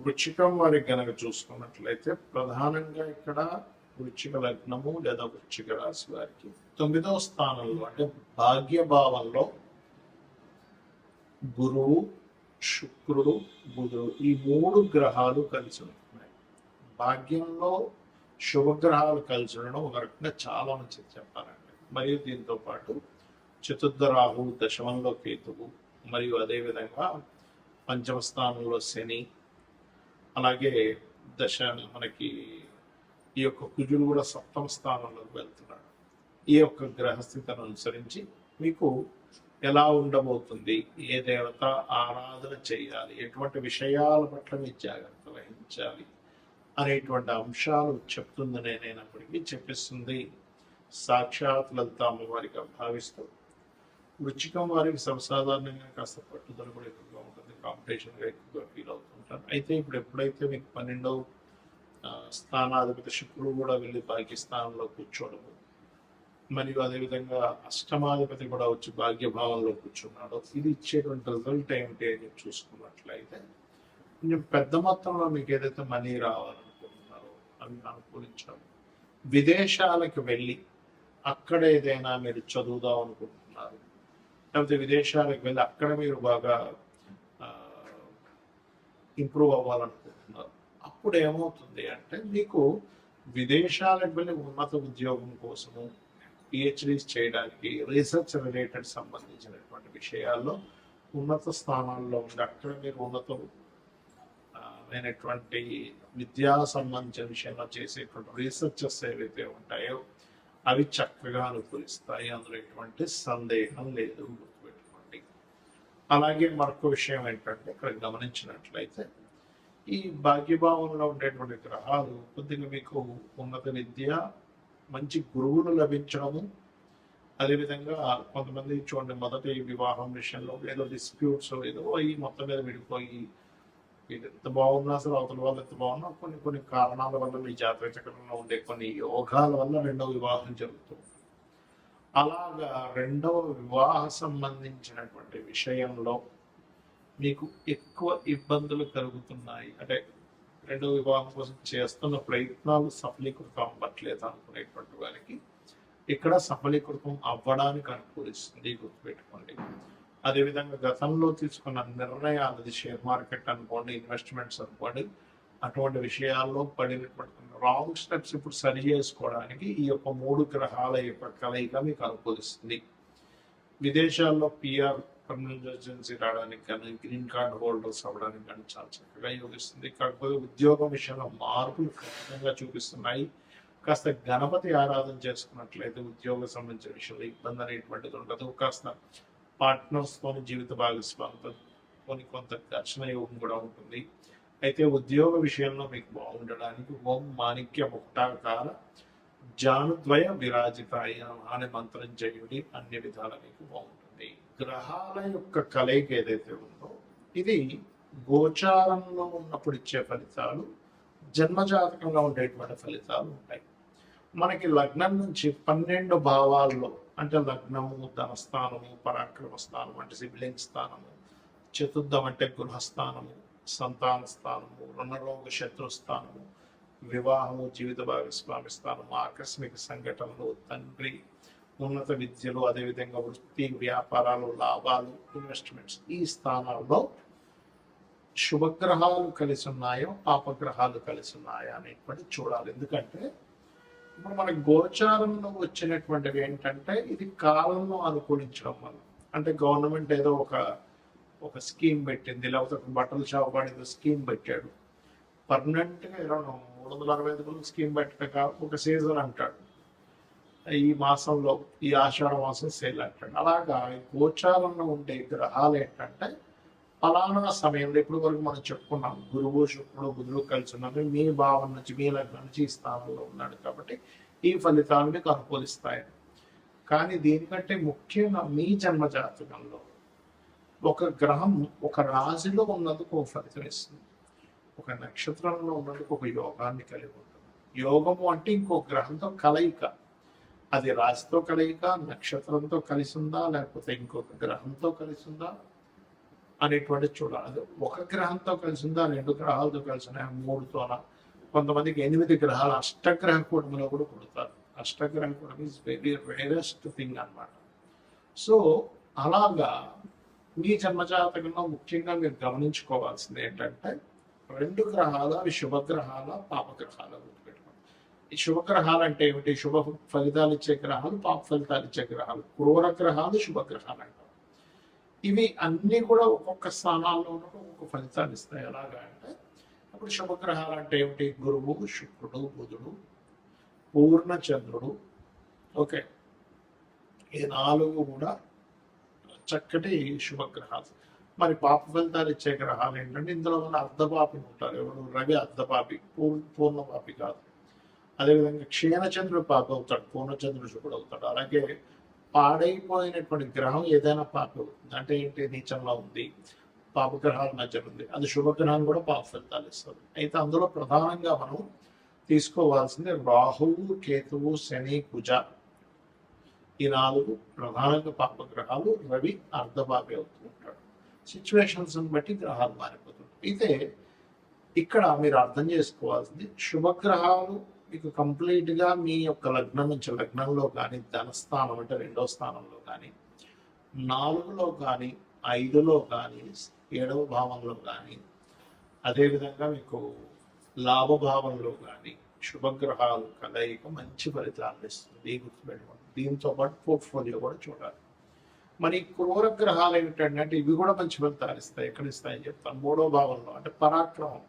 వృచ్చికం వారికి గనక చూసుకున్నట్లయితే ప్రధానంగా ఇక్కడ వృచ్చిక లగ్నము లేదా వృచ్చిక రాశి వారికి 9వ స్థానంలో అంటే భాగ్యభావంలో గురువు, శుక్రుడు, బుధుడు ఈ 3 గ్రహాలు కలిసి ఉంటున్నాయి. భాగ్యంలో శుభగ్రహాలు కలిసి ఉండడం ఒక రకంగా చాలా మంచిది చెప్పాలండి. మరియు దీంతో పాటు చతుర్థ రాహు, దశమంలో కేతువు, మరియు అదేవిధంగా పంచమ స్థానంలో శని, అలాగే మనకి ఈ యొక్క కుజుడు కూడా 7వ స్థానంలోకి వెళ్తున్నాడు. ఈ యొక్క గ్రహస్థితిని అనుసరించి మీకు ఎలా ఉండబోతుంది, ఏ దేవత ఆరాధన చేయాలి, ఎటువంటి విషయాల పట్ల మీరు జాగ్రత్త వహించాలి అనేటువంటి అంశాలు చెప్తుంది నేనైనప్పటికీ చెప్పిస్తుంది సాక్షాత్ లలిత అమ్మవారిగా భావిస్తూ. వృచ్చికం వారికి సర్వసాధారణంగా కాస్త పట్టుదల కూడా ఎక్కువగా ఉంటుంది, కాంపిటీషన్గా ఎక్కువగా ఫీల్ అవుతుంటారు. అయితే ఇప్పుడు ఎప్పుడైతే మీకు 12వ స్థానాధిపతి శుక్రుడు కూడా వెళ్ళి భాగ్యస్థానంలో కూర్చోవడము, మరియు అదేవిధంగా అష్టమాధిపతి కూడా వచ్చి భాగ్యభావంలో కూర్చున్నాడు, ఇది ఇచ్చేటువంటి రిజల్ట్ ఏమిటి అని చూసుకున్నట్లయితే కొంచెం పెద్ద మొత్తంలో మీకు ఏదైతే మనీ రావాలనుకుంటున్నారో అవి అనుకూలించడం, విదేశాలకు వెళ్ళి అక్కడ ఏదైనా మీరు చదువుదాం అనుకుంటున్నారు, లేకపోతే విదేశాలకు వెళ్ళి అక్కడ మీరు బాగా ఇంప్రూవ్ అవ్వాలనుకుంటున్నారు, అప్పుడు ఏమవుతుంది అంటే మీకు విదేశాలకు వెళ్ళి ఉన్నత ఉద్యోగం కోసము, పిహెచ్డీస్ చేయడానికి, రీసెర్చ్ రిలేటెడ్ సంబంధించినటువంటి విషయాల్లో ఉన్నత స్థానాల్లో ఉండి అక్కడ మీరు ఉన్నతమైనటువంటి విద్యా సంబంధించిన విషయంలో చేసేటువంటి రీసెర్చెస్ ఏవైతే ఉంటాయో అవి చక్కగా అనుకూలిస్తాయి, అందులో ఎటువంటి సందేహం లేదు, గుర్తుపెట్టుకోండి. అలాగే మరొక విషయం ఏంటంటే ఇక్కడ గమనించినట్లయితే ఈ భాగ్యభావంలో ఉండేటువంటి గ్రహాలు కొద్దిగా మీకు ఉన్నత విద్య, మంచి గురువులు లభించడము, అదేవిధంగా కొంతమంది చూడండి మొదటి వివాహం విషయంలో ఏదో డిస్ప్యూట్స్ ఏదో ఈ మొత్తం మీద విడిపోయి ఎంత బాగున్నా అసలు అవతల వాళ్ళు ఎంత బాగున్నా కొన్ని కారణాల వల్ల మీ జాతక చక్రంలో ఉండే కొన్ని యోగాల వల్ల 2వ వివాహం జరుగుతుంది. అలాగా 2వ వివాహ సంబంధించినటువంటి విషయంలో మీకు ఎక్కువ ఇబ్బందులు కలుగుతున్నాయి, అంటే 2వ వివాహం కోసం చేస్తున్న ప్రయత్నాలు సఫలీకృతం అవ్వట్లేదు అనుకునేటువంటి వారికి ఇక్కడ సఫలీకృతం అవ్వడానికి అనుకూలిస్తుంది, గుర్తుపెట్టుకోండి. అదేవిధంగా గతంలో తీసుకున్న నిర్ణయాలు, అది షేర్ మార్కెట్ అనుకోండి, ఇన్వెస్ట్మెంట్స్ అనుకోండి, అటువంటి విషయాల్లో పడినటువంటి రాంగ్ స్టెప్స్ ఇప్పుడు సరి చేసుకోవడానికి ఈ యొక్క 3 గ్రహాల యొక్క కలయిక మీకు అనుకూలిస్తుంది. విదేశాల్లో పిఆర్, పర్మనెంట్ రెసిడెన్సీ రావడానికి కానీ, గ్రీన్ కార్డ్ హోల్డర్స్ అవ్వడానికి కానీ చాలా చక్కగా యోగిస్తుంది. కాకపోతే ఉద్యోగం విషయంలో మార్పులు ఖచ్చితంగా చూపిస్తున్నాయి. కాస్త గణపతి ఆరాధన చేసుకున్నట్లయితే ఉద్యోగ సంబంధించిన విషయంలో ఇబ్బంది అనేటువంటిది ఉండదు. కాస్త పార్ట్నర్స్తో, జీవిత భాగస్వామితో కొంత ఘర్షణ యోగం కూడా ఉంటుంది. అయితే ఉద్యోగ విషయంలో మీకు బాగుండడానికి ఓం మాణిక్య ముక్తాకార జానుద్వయ విరాజితాయ అనే మంత్రం చేయుడి, అన్ని విధాల మీకు బాగుంటుంది. గ్రహాల యొక్క కలయిక ఏదైతే ఉందో ఇది గోచారంలో ఉన్నప్పుడు ఇచ్చే ఫలితాలు, జన్మజాతకంలో ఉండేటువంటి ఫలితాలు ఉంటాయి. మనకి లగ్నం నుంచి 12 భావాల్లో అంటే లగ్నము, ధనస్థానము, పరాక్రమ స్థానము అంటే సిబ్లింగ్ స్థానము, చతుర్థం అంటే గృహస్థానము, సంతాన స్థానము, రుణరోగ శత్రుస్థానము, వివాహము, జీవిత భాగస్వామి స్థానము, ఆకస్మిక సంఘటనలు, తండ్రి, ఉన్నత విద్యలు, అదేవిధంగా వృత్తి, వ్యాపారాలు, లాభాలు, ఇన్వెస్ట్మెంట్స్, ఈ స్థానాల్లో శుభగ్రహాలు కలిసి ఉన్నాయో పాపగ్రహాలు కలిసి ఉన్నాయా అనేటువంటి చూడాలి. ఎందుకంటే ఇప్పుడు మనకి గోచారంలో వచ్చినటువంటివి ఏంటంటే ఇది కాలంలో అనుకూలించడం వల్ల, అంటే గవర్నమెంట్ ఏదో ఒక స్కీమ్ పెట్టింది, లేకపోతే ఒక బట్టల షాప్ వాడు స్కీమ్ పెట్టాడు, పర్మనెంట్గా 365 రోజులు స్కీమ్ పెట్టక ఒక సీజన్ అంటాడు, ఈ మాసంలో ఈ ఆషాఢ మాసం సేల్ అంటాడు. అలాగా గోచారంలో ఉండే గ్రహాలు ఏంటంటే ఫలానా సమయంలో ఇప్పుడు వరకు మనం చెప్పుకున్నాం గురువు, శుక్రుడు, బుధుడు కలిసి ఉన్నది మీ భావం నుంచి, మీ లగ్నం నుంచి ఈ స్థానంలో ఉన్నాడు కాబట్టి ఈ ఫలితాలు మీకు అనుకూలిస్తాయి. కానీ దీనికంటే ముఖ్యంగా మీ జన్మ జాతకంలో ఒక గ్రహం ఒక రాశిలో ఉన్నందుకు ఒక ఫలితం ఇస్తుంది, ఒక నక్షత్రంలో ఉన్నందుకు ఒక యోగాన్ని కలిగి ఉంటుంది. యోగము అంటే ఇంకో గ్రహంతో కలయిక, అది రాశితో కలయిక, నక్షత్రంతో కలిసి ఉందా, లేకపోతే ఇంకొక గ్రహంతో కలిసి ఉందా అనేటువంటి చూడాలి. అది ఒక గ్రహంతో కలిసిందా, 2 గ్రహాలతో కలిసిన, 3తోన, కొంతమందికి 8 గ్రహాలు అష్టగ్రహ కూటమిలో కూడా పుడతారు. అష్టగ్రహ కూటమి ఈజ్ వెరీ రేరెస్ట్ థింగ్ అన్నమాట. సో అలాగా మీ జన్మజాతకంలో ముఖ్యంగా మీరు గమనించుకోవాల్సింది ఏంటంటే 2 గ్రహాలు అవి శుభగ్రహాల పాపగ్రహాల గుర్తుపెట్టుకోండి. ఈ శుభగ్రహాలు అంటే ఏమిటి? శుభ ఫలితాలు ఇచ్చే గ్రహాలు, పాప ఫలితాలు ఇచ్చే గ్రహాలు. క్రూర గ్రహాలు శుభగ్రహాలు అంటారు. ఇవి అన్నీ కూడా ఒక్కొక్క స్థానాల్లో ఉన్నప్పుడు ఒక్కొక్క ఫలితాన్ని ఇస్తాయి. ఎలాగా అంటే అప్పుడు శుభగ్రహాలు అంటే ఏమిటి? గురువు, శుక్రుడు, బుధుడు, పూర్ణచంద్రుడు. ఓకే, ఈ 4 కూడా చక్కటి శుభగ్రహాలు. మరి పాప ఫలితాలు ఇచ్చే గ్రహాలు ఏంటంటే ఇందులో ఉన్న అర్ధపాపిని ఉంటారు. ఎవరు? రవి అర్ధపాపి, పూర్ణపాపి కాదు. అదేవిధంగా క్షీణచంద్రుడు పాపి అవుతాడు, పూర్ణచంద్రుడు శుభుడు అవుతాడు. అలాగే పాడైపోయినటువంటి గ్రహం ఏదైనా పాపి అవుతుంది. అంటే ఏంటి? నీచంలో ఉంది, పాపగ్రహాల మధ్యలో ఉంది, అది శుభగ్రహం కూడా పాప ఫలితాలు ఇస్తుంది. అయితే అందులో ప్రధానంగా మనం తీసుకోవాల్సింది రాహువు, కేతువు, శని, కుజ. ఈ 4 ప్రధానంగా పాపగ్రహాలు. రవి అర్ధపాపి అవుతూ ఉంటాడు. సిచ్యువేషన్స్ బట్టి గ్రహాలు మారిపోతుంటాయి. అయితే ఇక్కడ మీరు అర్థం చేసుకోవాల్సింది, శుభగ్రహాలు మీకు కంప్లీట్గా మీ యొక్క లగ్నం నుంచి, లగ్నంలో కానీ, ధనస్థానం అంటే 2వ స్థానంలో కానీ, 4లో కానీ, 5లో కానీ, 7వ భావంలో కానీ, అదేవిధంగా మీకు లాభభావంలో కానీ శుభగ్రహాలు కలయిక మంచి ఫలితాలను ఇస్తుంది. గుర్తుపెట్టుకోండి. దీంతో పాటు పోర్ట్ఫోలియో కూడా చూడాలి. మరి క్రూర గ్రహాలు ఏమిటంటే ఇవి కూడా మంచి ఫలితాలు ఇస్తాయి. ఎక్కడ ఇస్తాయని చెప్తాను. 3వ భావంలో అంటే పరాక్రమం.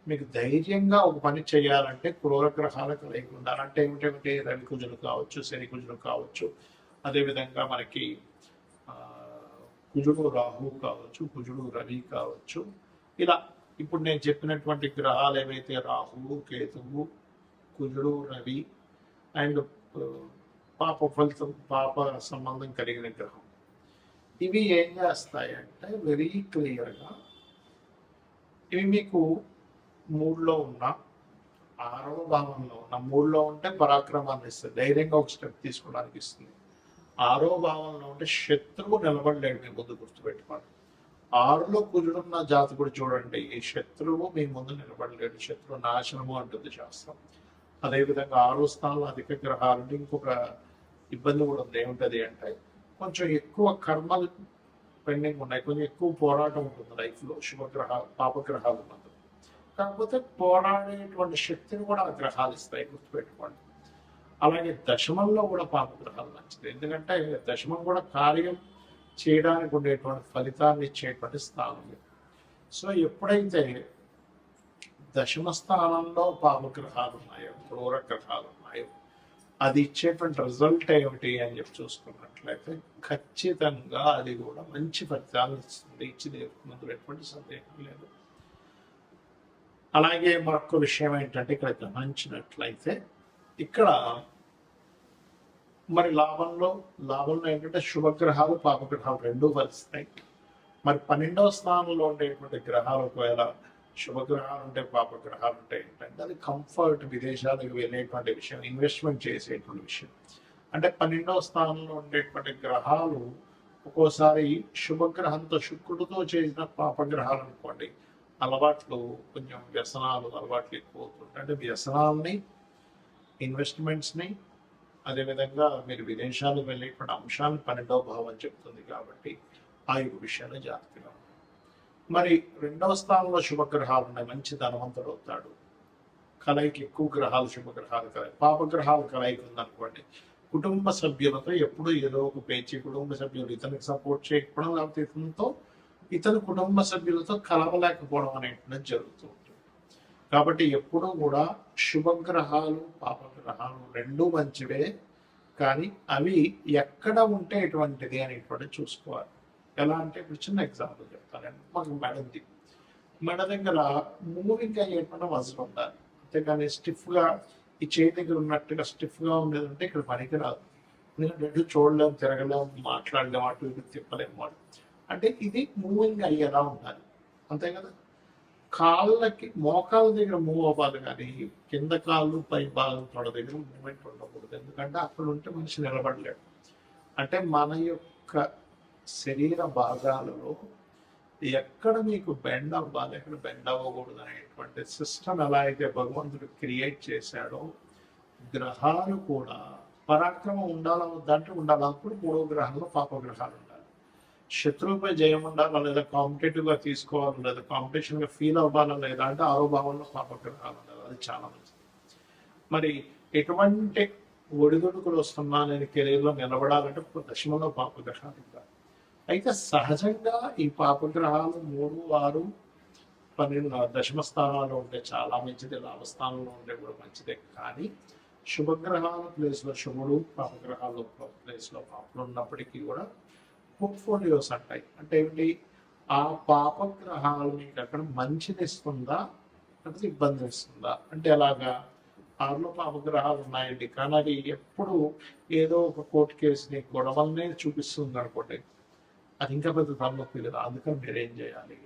మీకు ధైర్యంగా ఒక పని చేయాలంటే క్రూర గ్రహాలు కలయిక ఉండాలి. అంటే ఏమిటంటే రవి కుజులు కావచ్చు, శని కుజులు కావచ్చు, అదేవిధంగా మనకి కుజుడు రాహు కావచ్చు, కుజుడు రవి కావచ్చు. ఇలా ఇప్పుడు నేను చెప్పినటువంటి గ్రహాలు ఏవైతే రాహువు, కేతువు, కుజుడు, రవి అండ్ పాప ఫలితం, పాప సంబంధం కలిగిన గ్రహం, ఇవి ఏం చేస్తాయంటే వెరీ క్లియర్గా ఇవి మీకు 3లో ఉన్న, 6వ భావంలో ఉన్న, 3లో ఉంటే పరాక్రమాన్ని ఇస్తుంది, ధైర్యంగా ఒక స్టెప్ తీసుకోవడానికి ఇస్తుంది. 6వ భావంలో ఉంటే శత్రువు నిలబడలేడు మీ ముందు, గుర్తుపెట్టుకోండి. 6లో కుజుడున్న జాతకుడు చూడండి, ఈ శత్రువు మీ ముందు నిలబడలేడు, శత్రువు నాశనము అంటుంది శాస్త్రం. అదేవిధంగా 6వ స్థానంలో అధిక గ్రహాలు. ఇంకొక ఇబ్బంది కూడా ఉంది. ఏముంటుంది అంటే కొంచెం ఎక్కువ కర్మలు పెండింగ్ ఉన్నాయి, కొంచెం ఎక్కువ పోరాటం ఉంటుంది లైఫ్లో శుభగ్రహాలు, పాపగ్రహాలు ఉన్నది. కాకపోతే పోరాడేటువంటి శక్తిని కూడా ఆ గ్రహాలు ఇస్తాయి, గుర్తుపెట్టుకోండి. అలాగే దశమంలో కూడా పాపగ్రహాలు మంచిది, ఎందుకంటే దశమం కూడా కార్యం చేయడానికి ఉండేటువంటి ఫలితాన్ని ఇచ్చేటువంటి స్థానం. సో ఎప్పుడైతే దశమ స్థానంలో పాపగ్రహాలు ఉన్నాయో, క్రూర గ్రహాలు ఉన్నాయో, అది ఇచ్చేటువంటి రిజల్ట్ ఏమిటి అని చెప్పి చూసుకున్నట్లయితే ఖచ్చితంగా అది కూడా మంచి ఫలితాలు ఇస్తుంది, ఇచ్చి తీరుతున్నందులో ఎటువంటి సందేహం లేదు. అలాగే మరొక విషయం ఏంటంటే ఇక్కడ గమనించినట్లయితే ఇక్కడ మరి లాభంలో ఏంటంటే శుభగ్రహాలు, పాపగ్రహాలు 2 ఫలిస్తాయి. మరి 12వ స్థానంలో ఉండేటువంటి గ్రహాలు ఒకవేళ శుభగ్రహాలు ఉంటే, పాపగ్రహాలు ఉంటే ఏంటంటే అది కంఫర్ట్, విదేశాలకు వెళ్ళేటువంటి విషయం, ఇన్వెస్ట్మెంట్ చేసేటువంటి విషయం. అంటే 12వ స్థానంలో ఉండేటువంటి గ్రహాలు ఒక్కోసారి శుభగ్రహంతో, శుక్రుడితో చేసిన పాపగ్రహాలు అనుకోండి, అలవాట్లు, కొంచెం వ్యసనాలు అలవాట్లు ఎక్కువ అవుతుంటాయి. అంటే వ్యసనాలని, ఇన్వెస్ట్మెంట్స్ని, అదేవిధంగా మీరు విదేశాలకు వెళ్ళేటువంటి అంశాన్ని 12వ భావం చెప్తుంది. కాబట్టి ఆ యొక్క విషయాన్ని జాగ్రత్తగా ఉంటాయి. మరి 2వ స్థానంలో శుభగ్రహాలు ఉన్నాయి, మంచి ధనవంతుడు అవుతాడు. కలయిక ఎక్కువ గ్రహాలు, శుభగ్రహాలు కలయిక. పాపగ్రహాలు కలయిక ఉందనుకోండి, కుటుంబ సభ్యులతో ఎప్పుడు ఏదో ఒక పేచి, కుటుంబ సభ్యులు ఇతనికి సపోర్ట్ చేయకపోవడం, లేకపోతే ఇతను కుటుంబ సభ్యులతో కలవలేకపోవడం అనేటువంటిది జరుగుతూ ఉంటుంది. కాబట్టి ఎప్పుడూ కూడా శుభగ్రహాలు, పాపగ్రహాలు 2 మంచివే, కానీ అవి ఎక్కడ ఉంటే ఎటువంటిది అనేటువంటి చూసుకోవాలి. ఎలా అంటే ఇప్పుడు చిన్న ఎగ్జాంపుల్ చెప్తాను. మాకు మెడ దగ్గర మూవింగ్ అయ్యేటువంటి మజిల్ ఉండాలి, అంతేగాని స్టిఫ్గా ఈ చేయి దగ్గర ఉన్నట్టుగా స్టిఫ్గా ఉండేది అంటే ఇక్కడ పనికిరాదు. ఎందుకంటే చూడలేము, తిరగలేము, మాట్లాడలేము, అటు ఇటు తిప్పలేము. అంటే ఇది మూవింగ్ అయ్యేలా ఉండాలి, అంతే కదా. కాళ్ళకి, మోకాళ్ళ దగ్గర మూవ్ అవ్వాలి, కానీ కింద కాళ్ళు, పై భాగం తొడ దగ్గర మూమెంట్ ఉండకూడదు. ఎందుకంటే అక్కడ ఉంటే మనిషి నిలబడలేడు. అంటే మన యొక్క శరీర భాగాలలో ఎక్కడ మీకు బెండ్ అవ్వాలి, ఎక్కడ బెండ్ అవ్వకూడదు అనేటువంటి సిస్టమ్ ఎలా అయితే భగవంతుడు క్రియేట్ చేశాడో, గ్రహాలు కూడా పరాక్రమం ఉండాలా వద్దంటే ఉండాలి. అప్పుడు 3వ గ్రహంలో పాపగ్రహాలు ఉండాలి. శత్రువుపై జయం ఉండాలా లేదా కాంపిటేటివ్గా తీసుకోవాలి లేదా కాంపిటీషన్గా ఫీల్ అవ్వాలా లేదా అంటే 6వ భావంలో పాపగ్రహాలు ఉండాలి. అది చాలా మంచిది. మరి ఎటువంటి ఒడిదుడుకులు వస్తున్నా నేను కెరీర్లో నిలబడాలంటే దశమంలో పాపగ్రహాలు ఉండాలి. అయితే సహజంగా ఈ పాపగ్రహాలు 3, 6, 12 దశమ స్థానాల్లో ఉంటే చాలా మంచిది, లాభస్థానంలో ఉంటే కూడా మంచిదే. కానీ శుభగ్రహాల ప్లేస్లో శుభుడు, పాపగ్రహాల ప్లేస్లో పాపలు ఉన్నప్పటికీ కూడా పోర్ట్ఫోలియోస్ అంటాయి. అంటే ఏమిటి, ఆ పాపగ్రహాలు మీకు అక్కడ మంచిని ఇస్తుందా లేకపోతే ఇబ్బంది ఇస్తుందా అంటే ఎలాగా. 6లో పాపగ్రహాలు ఉన్నాయండి కానీ అది ఎప్పుడు ఏదో ఒక కోర్టు కేసుని గొడవలనే చూపిస్తుంది అనుకోండి, అది ఇంకా పెద్ద తలనొప్పి కదా. అందుకని మీరు ఏం చేయాలి,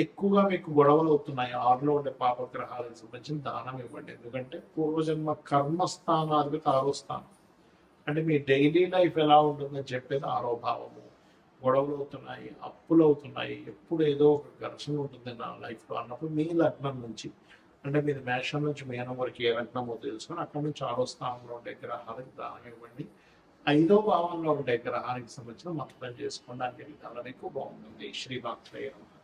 ఎక్కువగా మీకు గొడవలు అవుతున్నాయి 6లో ఉండే పాపగ్రహాలకు సంబంధించిన దానం ఇవ్వండి. ఎందుకంటే పూర్వజన్మ కర్మస్థానాధిపతి 6వ స్థానం. అంటే మీ డైలీ లైఫ్ ఎలా ఉంటుందని చెప్పేది 6వ భావము. గొడవలు అవుతున్నాయి, అప్పులు అవుతున్నాయి, ఎప్పుడు ఏదో ఒక ఘర్షణ ఉంటుంది నా లైఫ్లో అన్నప్పుడు మీ లగ్నం నుంచి, అంటే మీరు మేషం నుంచి మీనం వరకు ఏ లగ్నమో తెలుసుకొని అక్కడ నుంచి 6వ స్థానంలో ఉండే గ్రహాలకు దానం ఇవ్వండి. 5వ భావంలో ఉండే గ్రహానికి సంబంధించిన మంత్రం చేసుకోండి. అన్ని విధాలు మీకు బాగుంటుంది. శ్రీమాత్రేయ నమః.